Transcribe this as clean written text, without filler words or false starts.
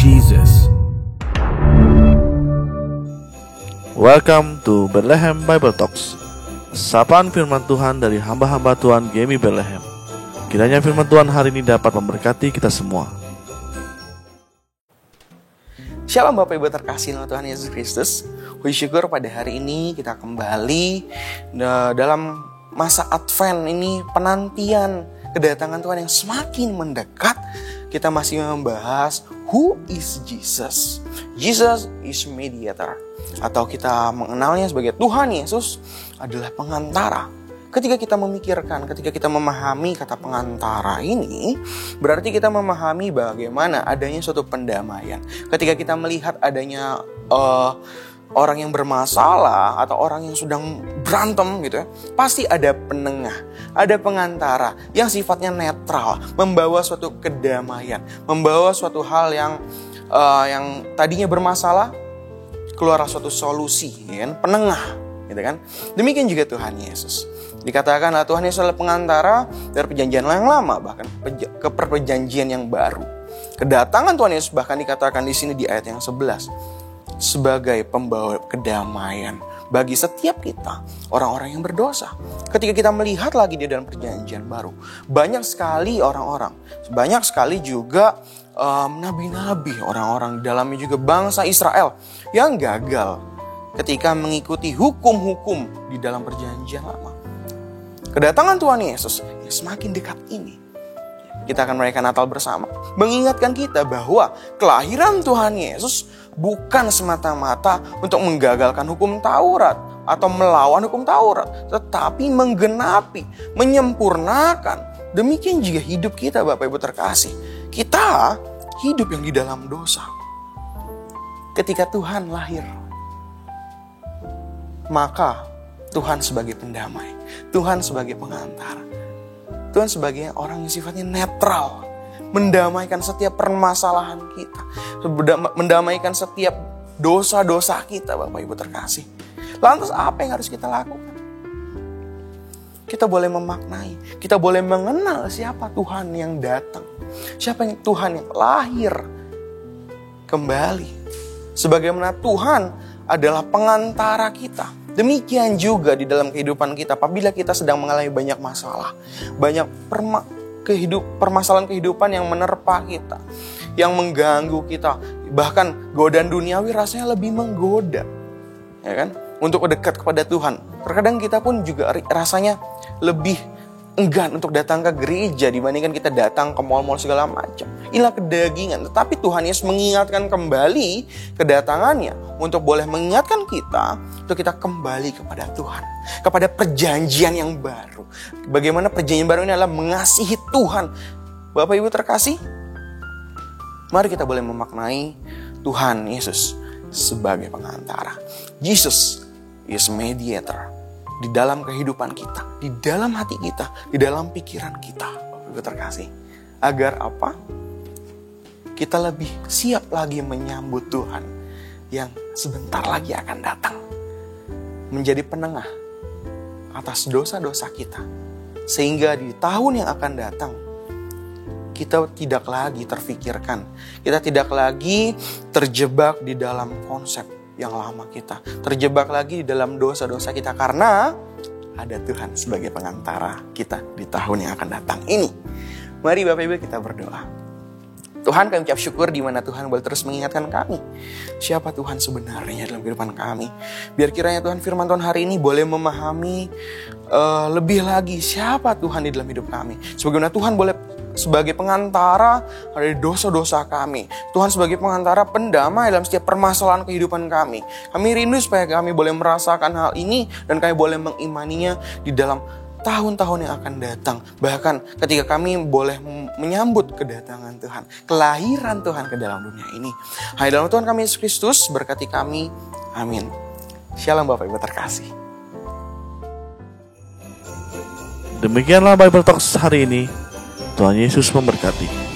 Jesus. Welcome to Bethlehem Bible Talks. Sapaan firman Tuhan dari hamba-hamba Tuhan GMI Bethlehem. Kiranya firman Tuhan hari ini dapat memberkati kita semua. Shalom Bapak Ibu terkasih dalam Tuhan Yesus Kristus. Puji syukur pada hari ini kita kembali dalam masa Advent ini, penantian kedatangan Tuhan yang semakin mendekat. Kita masih membahas Who is Jesus? Jesus is mediator, atau kita mengenalnya sebagai Tuhan Yesus adalah pengantara. Ketika kita memikirkan, ketika kita memahami kata pengantara ini, berarti kita memahami bagaimana adanya suatu pendamaian. Ketika kita melihat adanya orang yang bermasalah atau orang yang sedang berantem gitu ya, pasti ada penengah, ada pengantara yang sifatnya netral, membawa suatu kedamaian, membawa suatu hal yang tadinya bermasalah, keluar suatu solusi, ya kan? Penengah, gitu kan? Demikian juga Tuhan Yesus. Dikatakanlah Tuhan Yesus adalah pengantara dari perjanjian yang lama bahkan ke perjanjian yang baru. Kedatangan Tuhan Yesus bahkan dikatakan di sini di ayat yang 11 sebagai pembawa kedamaian bagi setiap kita, orang-orang yang berdosa. Ketika kita melihat lagi di dalam perjanjian baru, banyak sekali orang-orang, banyak sekali juga nabi-nabi, orang-orang di dalamnya juga bangsa Israel yang gagal ketika mengikuti hukum-hukum di dalam perjanjian lama. Kedatangan Tuhan Yesus yang semakin dekat ini, kita akan merayakan Natal bersama, mengingatkan kita bahwa kelahiran Tuhan Yesus bukan semata-mata untuk menggagalkan hukum Taurat atau melawan hukum Taurat, tetapi menggenapi, menyempurnakan. Demikian juga hidup kita, Bapak Ibu terkasih. Kita hidup yang di dalam dosa. Ketika Tuhan lahir, maka Tuhan sebagai pendamai, Tuhan sebagai pengantara, Tuhan sebagai orang yang sifatnya netral, mendamaikan setiap permasalahan kita, mendamaikan setiap dosa-dosa kita, Bapak Ibu terkasih. Lantas apa yang harus kita lakukan? Kita boleh memaknai, kita boleh mengenal siapa Tuhan yang datang, siapa yang Tuhan yang lahir kembali. Sebagaimana Tuhan adalah pengantara kita, demikian juga di dalam kehidupan kita. Apabila kita sedang mengalami banyak masalah, banyak permasalahan kehidupan yang menerpa kita, yang mengganggu kita, bahkan godaan duniawi rasanya lebih menggoda, ya kan? Untuk dekat kepada Tuhan. Terkadang kita pun juga rasanya lebih enggan untuk datang ke gereja dibandingkan kita datang ke mal-mal segala macam. Inilah kedagingan. Tetapi Tuhan Yesus mengingatkan kembali kedatangannya untuk boleh mengingatkan kita untuk kita kembali kepada Tuhan, kepada perjanjian yang baru. Bagaimana perjanjian baru ini adalah mengasihi Tuhan. Bapak Ibu terkasih, mari kita boleh memaknai Tuhan Yesus sebagai pengantara. Jesus is mediator di dalam kehidupan kita, di dalam hati kita, di dalam pikiran kita, Bapak Ibu terkasih. Agar apa? Kita lebih siap lagi menyambut Tuhan yang sebentar lagi akan datang, menjadi penengah atas dosa-dosa kita, sehingga di tahun yang akan datang kita tidak lagi terfikirkan, kita tidak lagi terjebak di dalam konsep yang lama kita, terjebak lagi di dalam dosa-dosa kita, karena ada Tuhan sebagai pengantara kita di tahun yang akan datang ini. Mari Bapak Ibu kita berdoa. Tuhan, kami ucap syukur di mana Tuhan boleh terus mengingatkan kami siapa Tuhan sebenarnya dalam kehidupan kami. Biar kiranya Tuhan firman Tuhan hari ini boleh memahami lebih lagi siapa Tuhan di dalam hidup kami. Sebagaimana Tuhan boleh sebagai pengantara dari dosa-dosa kami, Tuhan sebagai pengantara pendamai dalam setiap permasalahan kehidupan kami. Kami rindu supaya kami boleh merasakan hal ini dan kami boleh mengimaninya di dalam tahun-tahun yang akan datang. Bahkan ketika kami boleh menyambut kedatangan Tuhan, kelahiran Tuhan ke dalam dunia ini. Hai dalam Tuhan kami Yesus Kristus, berkati kami. Amin. Shalom Bapak Ibu terkasih. Demikianlah Bible Talks hari ini. Tuhan Yesus memberkati.